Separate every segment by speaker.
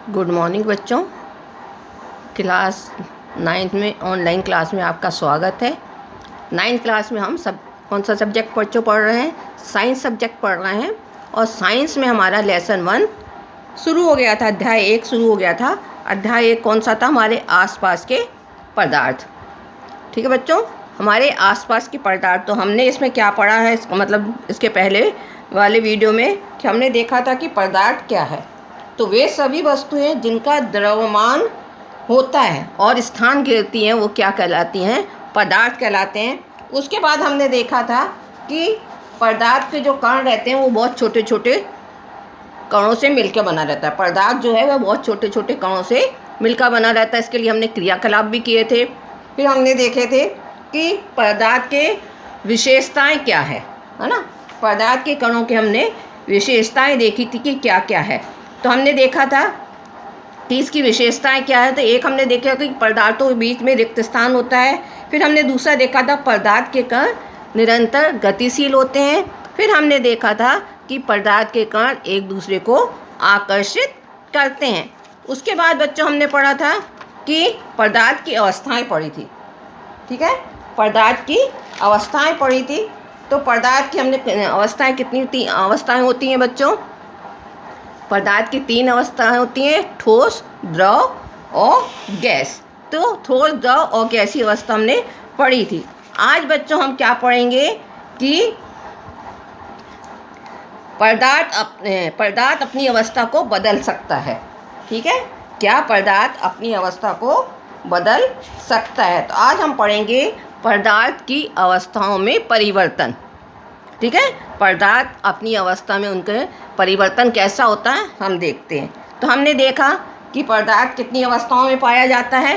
Speaker 1: Good morning बच्चों। Class 9th में online class में आपका स्वागत है। 9th क्लास में हम कौन सा सब्जेक्ट बच्चों पढ़ रहे हैं? साइंस सब्जेक्ट पढ़ रहे हैं। और साइंस में हमारा लेसन 1 शुरू हो गया था, अध्याय 1 शुरू हो गया था। अध्याय 1 कौन सा था? हमारे आसपास के पदार्थ। ठीक है बच्चों, हमारे आसपास के पदार्थ। तो हमने इसमें क्या पढ़ा है, मतलब इसके पहले वाले वीडियो में कि हमने देखा था कि पदार्थ क्या है। तो वे सभी वस्तुएं जिनका द्रव्यमान होता है और स्थान घेरती हैं वो क्या कहलाती हैं? पदार्थ कहलाते हैं। उसके बाद हमने देखा था कि पदार्थ के जो कण रहते हैं वो बहुत छोटे छोटे कणों से मिलकर बना रहता है। पदार्थ जो है वह बहुत छोटे छोटे कणों से मिलकर बना रहता है। इसके लिए हमने क्रियाकलाप भी किए थे। फिर हमने देखे थे कि पदार्थ के विशेषताएं क्या है ना। पदार्थ के कणों के हमने विशेषताएं देखी थी कि क्या क्या है। तो हमने देखा था कि इसकी विशेषताएं क्या है। तो एक हमने देखा कि पदार्थों के बीच में रिक्त स्थान होता है। फिर हमने दूसरा देखा था पदार्थ के कण निरंतर गतिशील होते हैं। फिर हमने देखा था कि पदार्थ के कण एक दूसरे को आकर्षित करते हैं। उसके बाद बच्चों हमने पढ़ा था कि पदार्थ की अवस्थाएं पढ़ी थी। ठीक है, पदार्थ की अवस्थाएं पढ़ी थी। तो पदार्थ की हमने अवस्थाएं कितनी अवस्थाएं होती हैं बच्चों? पदार्थ की 3 अवस्थाएं होती हैं, ठोस, द्रव और गैस। तो ठोस, द्रव और गैसीय अवस्था हमने पढ़ी थी। आज बच्चों हम क्या पढ़ेंगे कि पदार्थ अपनी अवस्था को बदल सकता है। ठीक है, क्या पदार्थ अपनी अवस्था को बदल सकता है? तो आज हम पढ़ेंगे पदार्थ की अवस्थाओं में परिवर्तन। ठीक है, पदार्थ अपनी अवस्था में उनके परिवर्तन कैसा होता है हम देखते हैं। तो हमने देखा कि पदार्थ कितनी अवस्थाओं में पाया जाता है?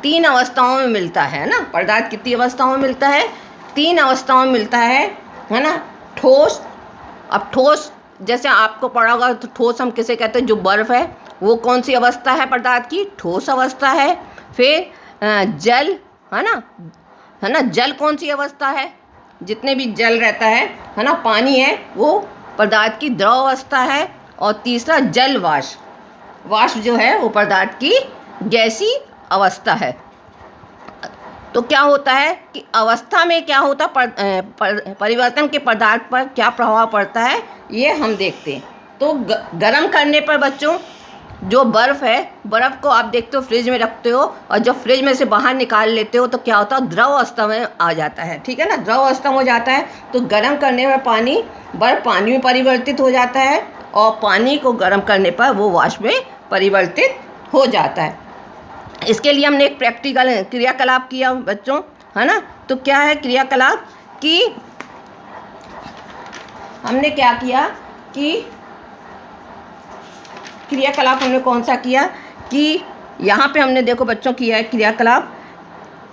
Speaker 1: 3 अवस्थाओं में मिलता है ना। पदार्थ कितनी अवस्थाओं में मिलता है? 3 अवस्थाओं में मिलता है ना। ठोस, अब ठोस जैसे आपको पढ़ा होगा तो ठोस हम किसे कहते हैं? जो बर्फ़ है वो कौन सी अवस्था है पदार्थ की? ठोस अवस्था है। फिर जल है ना, जल कौन सी अवस्था है? जितने भी जल रहता है ना, पानी है, वो पदार्थ की द्रव अवस्था है। और तीसरा जल वाष्प जो है वो पदार्थ की गैसी अवस्था है। तो क्या होता है कि अवस्था में क्या होता परिवर्तन के पदार्थ पर क्या प्रभाव पड़ता है ये हम देखते हैं। तो गर्म करने पर बच्चों जो बर्फ़ है, बर्फ़ को आप देखते हो फ्रिज में रखते हो और जब फ्रिज में से बाहर निकाल लेते हो तो क्या होता है? द्रव अवस्था में आ जाता है। ठीक है ना, द्रव अवस्था में हो जाता है। तो गर्म करने पर बर्फ़ पानी में परिवर्तित हो जाता है और पानी को गर्म करने पर वो वाष्प में परिवर्तित हो जाता है। इसके लिए हमने एक प्रैक्टिकल क्रियाकलाप किया बच्चों, है ना। तो क्या है क्रियाकलाप कि हमने क्या किया कि क्रियाकलाप हमने कौन सा किया कि यहाँ पे हमने देखो बच्चों किया है क्रियाकलाप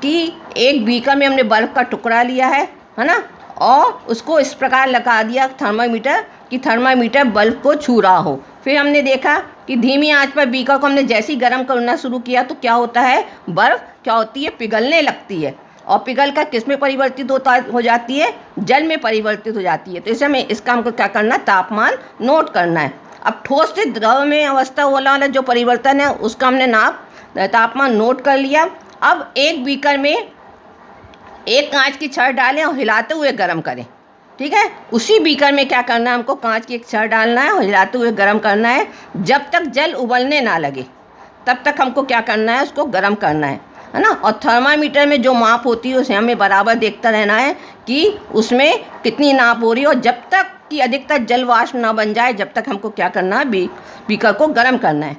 Speaker 1: कि एक बीकर में हमने बर्फ़ का टुकड़ा लिया है ना, और उसको इस प्रकार लगा दिया थर्मामीटर कि थर्मामीटर बल्ब को छू रहा हो। फिर हमने देखा कि धीमी आंच पर बीकर को हमने जैसे ही गर्म करना शुरू किया तो क्या होता है? बर्फ़ क्या होती है? पिघलने लगती है। और पिघल कर किस में परिवर्तित हो जाती है? जल में परिवर्तित हो जाती है। तो इसे हमें इसका हमको क्या करना है? तापमान नोट करना है। अब ठोस से द्रव में अवस्था वाला जो परिवर्तन है उसका हमने तापमान नोट कर लिया। अब एक बीकर में एक कांच की छड़ डालें और हिलाते हुए गर्म करें। ठीक है, उसी बीकर में क्या करना है? हमको कांच की एक छड़ डालना है और हिलाते हुए गर्म करना है। जब तक जल उबलने ना लगे तब तक हमको क्या करना है? उसको गर्म करना है ना। और थर्मामीटर में जो माप होती है उसे हमें बराबर देखता रहना है कि उसमें कितनी नाप हो रही है। और जब तक कि अधिकतर जल वाष्प ना बन जाए जब तक हमको क्या करना है? बीकर को गर्म करना है।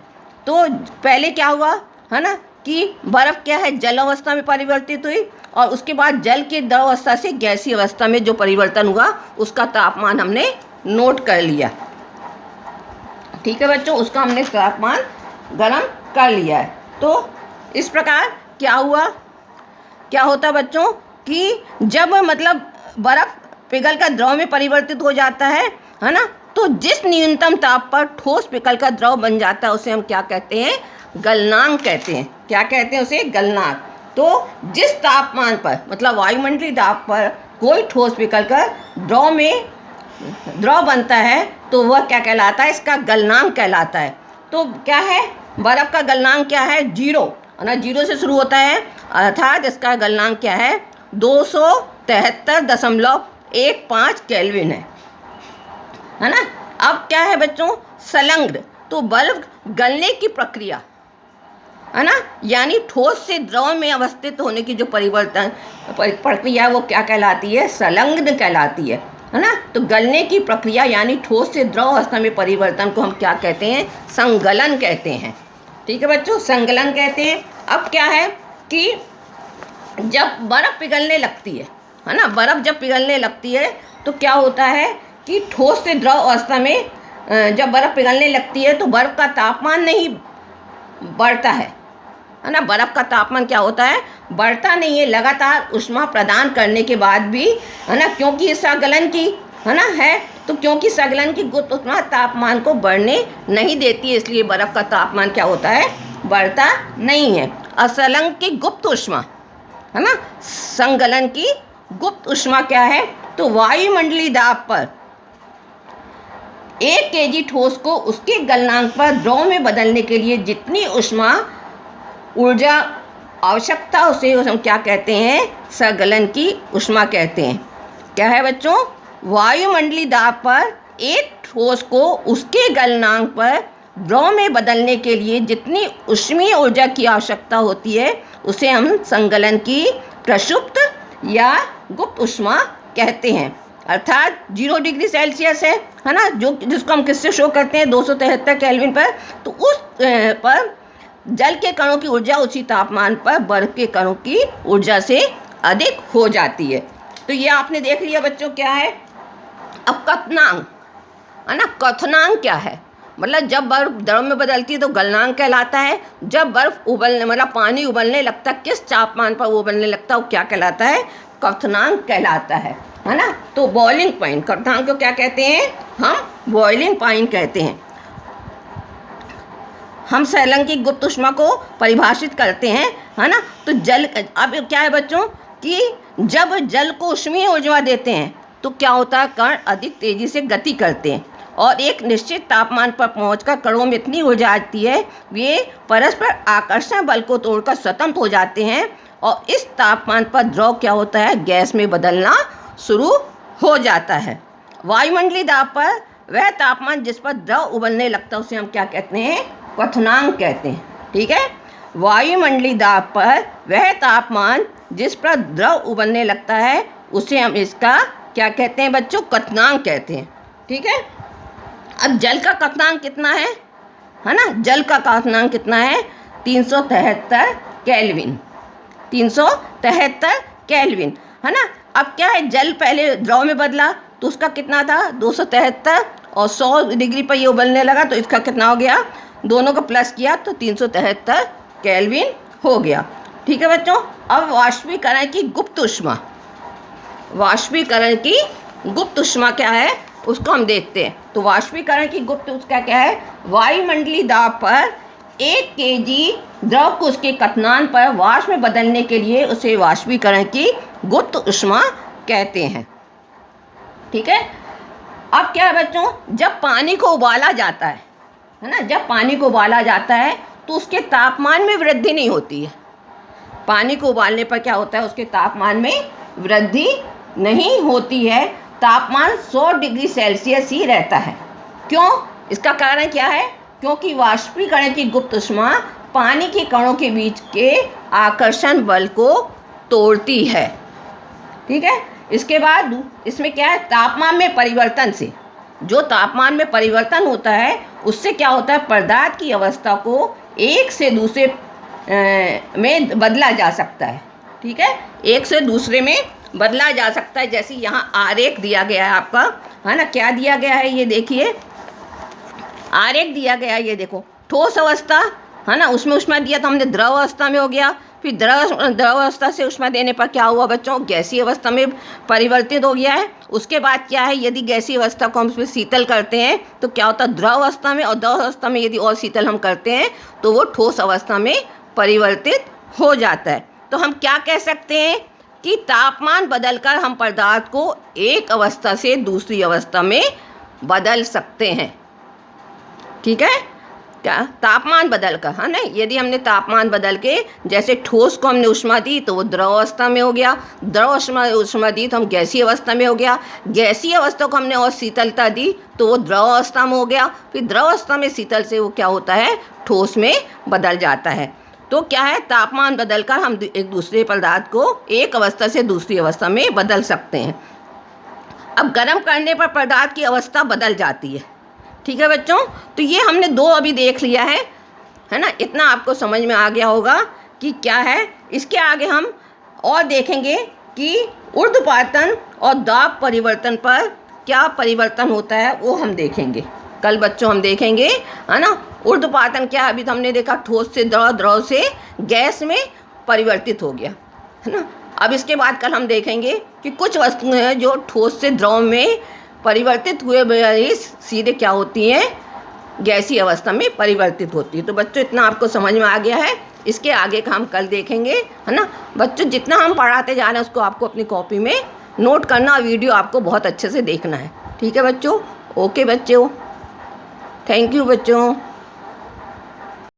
Speaker 1: तो पहले क्या हुआ है ना कि बर्फ़ क्या है? जल अवस्था में परिवर्तित हुई और उसके बाद जल के द्रव अवस्था से गैसीय अवस्था में जो परिवर्तन हुआ उसका तापमान हमने नोट कर लिया। ठीक है बच्चों, उसका हमने तापमान गर्म कर लिया है। तो इस प्रकार क्या होता बच्चों कि जब मतलब बर्फ़ पिघल कर द्रव में परिवर्तित हो जाता है ना, तो जिस न्यूनतम ताप पर ठोस पिघल कर द्रव बन जाता है उसे हम क्या कहते हैं? गलनांक कहते हैं। क्या कहते हैं उसे? गलनांक। तो जिस तापमान पर मतलब वायुमंडलीय दाब पर कोई ठोस पिघल कर द्रव बनता है तो वह क्या कहलाता है? इसका गलनांक कहलाता है। तो क्या है बर्फ़ का गलनांक क्या है? 0, है ना, 0 से शुरू होता है, अर्थात इसका गलनांक क्या है? 273.15 केल्विन है ना। अब क्या है बच्चों? संलग्न, तो बर्फ गलने की प्रक्रिया, है ना, यानी ठोस से द्रव में अवस्थित होने की जो परिवर्तन प्रक्रिया वो क्या कहलाती है? संलग्न कहलाती है ना। तो गलने की प्रक्रिया यानी ठोस से द्रव अवस्था में परिवर्तन को हम क्या कहते हैं? संगलन कहते हैं। ठीक है बच्चों, संगलन कहते हैं। अब क्या है कि जब बर्फ़ पिघलने लगती है ना, बर्फ़ जब पिघलने लगती है तो क्या होता है कि ठोस से द्रव अवस्था में जब बर्फ़ पिघलने लगती है तो बर्फ़ का तापमान नहीं बढ़ता है ना। बर्फ़ का तापमान क्या होता है? बढ़ता नहीं है, लगातार ऊष्मा प्रदान करने के बाद भी, है ना, क्योंकि इस संगलन की, है ना, है, तो क्योंकि संगलन की गुप्त ऊष्मा तापमान को बढ़ने नहीं देती है, इसलिए बर्फ़ का तापमान क्या होता है? बढ़ता नहीं है। असंलग्न की गुप्त ऊष्मा, है ना, संगलन की गुप्त ऊष्मा क्या है? तो वायुमंडलीय दाब पर 1 kg ठोस को उसके गलनांक पर द्रव में बदलने के लिए जितनी ऊष्मा ऊर्जा आवश्यकता उसे हम क्या कहते हैं? संगलन की ऊष्मा कहते हैं। क्या है बच्चों? वायुमंडलीय दाब पर 1 ठोस को उसके गलनांक पर द्रव में बदलने के लिए जितनी ऊष्मीय ऊर्जा की आवश्यकता होती है उसे हम संगलन की प्रसुप्त या गुप्त ऊष्मा कहते हैं। अर्थात 0 डिग्री सेल्सियस है ना, जिसको हम किससे शो करते हैं? 273 केल्विन पर। तो उस पर जल के कणों की ऊर्जा उसी तापमान पर बर्फ के कणों की ऊर्जा से अधिक हो जाती है। तो ये आपने देख लिया बच्चों क्या है। अब क्वथनांक, है ना, क्वथनांक क्या है? मतलब जब बर्फ द्रव में बदलती है तो गलनांक कहलाता है। जब बर्फ उबलने, मतलब पानी उबलने लगता है, किस तापमान पर वो उबलने लगता है वो क्या कहलाता है? क्वथनांक कहलाता है ना। तो बॉइलिंग पॉइंट, क्वथनांक को क्या कहते हैं? हम बॉइलिंग पॉइंट कहते हैं। हम संलग्न की गुप्त ऊष्मा को परिभाषित करते हैं, है ना। तो जल, अब क्या है बच्चों कि जब जल को ऊष्मीय ऊर्जा देते हैं तो क्या होता है? कण अधिक तेज़ी से गति करते हैं और एक निश्चित तापमान पर पहुंचकर कणों में इतनी ऊर्जा आती है वे परस्पर आकर्षण बल को तोड़कर स्वतंत्र हो जाते हैं और इस तापमान पर द्रव क्या होता है? गैस में बदलना शुरू हो जाता है। वायुमंडलीय दाब पर वह तापमान जिस पर द्रव उबलने लगता है उसे हम क्या कहते हैं? क्वथनांक कहते हैं। ठीक है, वायुमंडलीय दाब पर वह तापमान जिस पर द्रव उबलने लगता है उसे हम इसका क्या कहते हैं बच्चों? क्वथनांक कहते हैं। ठीक है, अब जल का क्वथनांक कितना है ना? जल का क्वथनांक कितना है? 373 केल्विन, 373 केल्विन, है ना। अब क्या है? जल पहले द्रव में बदला तो उसका कितना था? 273, और 100 डिग्री पर ये उबलने लगा तो इसका कितना हो गया? दोनों को प्लस किया तो 373 केल्विन हो गया। ठीक है बच्चों, अब वाष्पीकरण की गुप्त ऊष्मा, वाष्पीकरण की गुप्त ऊष्मा क्या है उसको हम देखते हैं। तो वाष्पीकरण की गुप्त ऊष्मा क्या है? वायुमंडलीय दाब पर 1 kg द्रव को उसके क्वथनांक पर वाष्प में बदलने के लिए उसे वाष्पीकरण की गुप्त ऊष्मा कहते हैं। ठीक है, अब क्या है बच्चों? जब पानी को उबाला जाता है ना, जब पानी को उबाला जाता है तो उसके तापमान में वृद्धि नहीं होती है। पानी को उबालने पर क्या होता है? उसके तापमान में वृद्धि नहीं होती है, तापमान 100 डिग्री सेल्सियस ही रहता है। क्यों? इसका कारण क्या है? क्योंकि वाष्पीकरण की गुप्त ऊष्मा पानी के कणों के बीच के आकर्षण बल को तोड़ती है। ठीक है, इसके बाद इसमें क्या है? तापमान में परिवर्तन से, जो तापमान में परिवर्तन होता है उससे क्या होता है? पदार्थ की अवस्था को एक से दूसरे में बदला जा सकता है। ठीक है, एक से दूसरे में बदला जा सकता है। जैसे यहाँ आरेख दिया गया है आपका, है ना। क्या दिया गया है ये देखिए, आरेख दिया गया है, ये देखो। ठोस अवस्था, है ना, उसमें ऊष्मा दिया तो हमने द्रव अवस्था में हो गया। फिर द्रव अवस्था से ऊष्मा देने पर क्या हुआ बच्चों? गैसीय अवस्था में परिवर्तित हो गया है। उसके बाद क्या है? यदि गैसीय अवस्था को हम उसमें शीतल करते हैं तो क्या होता है? द्रव अवस्था में, और द्रव अवस्था में यदि और शीतल हम करते हैं तो वो ठोस अवस्था में परिवर्तित हो जाता है। तो हम क्या कह सकते हैं कि तापमान बदलकर हम पदार्थ को एक अवस्था से दूसरी अवस्था में बदल सकते हैं। ठीक है, क्या तापमान बदल कर, है ना। यदि हमने तापमान बदल के जैसे ठोस को हमने ऊष्मा दी तो वो द्रव अवस्था में हो गया, द्रव ऊष्मा दी तो हम गैसीय अवस्था में हो गया, गैसीय अवस्था को हमने और शीतलता दी तो वो द्रव अवस्था में हो गया, फिर द्रव अवस्था में शीतल से वो क्या होता है, ठोस में बदल जाता है। तो क्या है, तापमान बदलकर हम एक दूसरे पदार्थ को एक अवस्था से दूसरी अवस्था में बदल सकते हैं। अब गर्म करने पर पदार्थ की अवस्था बदल जाती है। ठीक है बच्चों, तो ये हमने दो अभी देख लिया है ना। इतना आपको समझ में आ गया होगा कि क्या है। इसके आगे हम और देखेंगे कि ऊर्ध्वपातन और दाब परिवर्तन पर क्या परिवर्तन होता है, वो हम देखेंगे कल बच्चों, हम देखेंगे, है ना। ऊर्ध्वपातन क्या, अभी तो हमने देखा ठोस से द्रव, द्रव से गैस में परिवर्तित हो गया, है ना। अब इसके बाद कल हम देखेंगे कि कुछ वस्तुएं हैं जो ठोस से द्रव में परिवर्तित हुए बजाय सीधे क्या होती हैं, गैसीय अवस्था में परिवर्तित होती है। तो बच्चों इतना आपको समझ में आ गया है। इसके आगे का हम कल देखेंगे, है ना। बच्चों जितना हम पढ़ाते जा रहे हैं उसको आपको अपनी कॉपी में नोट करना, वीडियो आपको बहुत अच्छे से देखना है। ठीक है बच्चों, ओके बच्चों, थैंक यू बच्चों।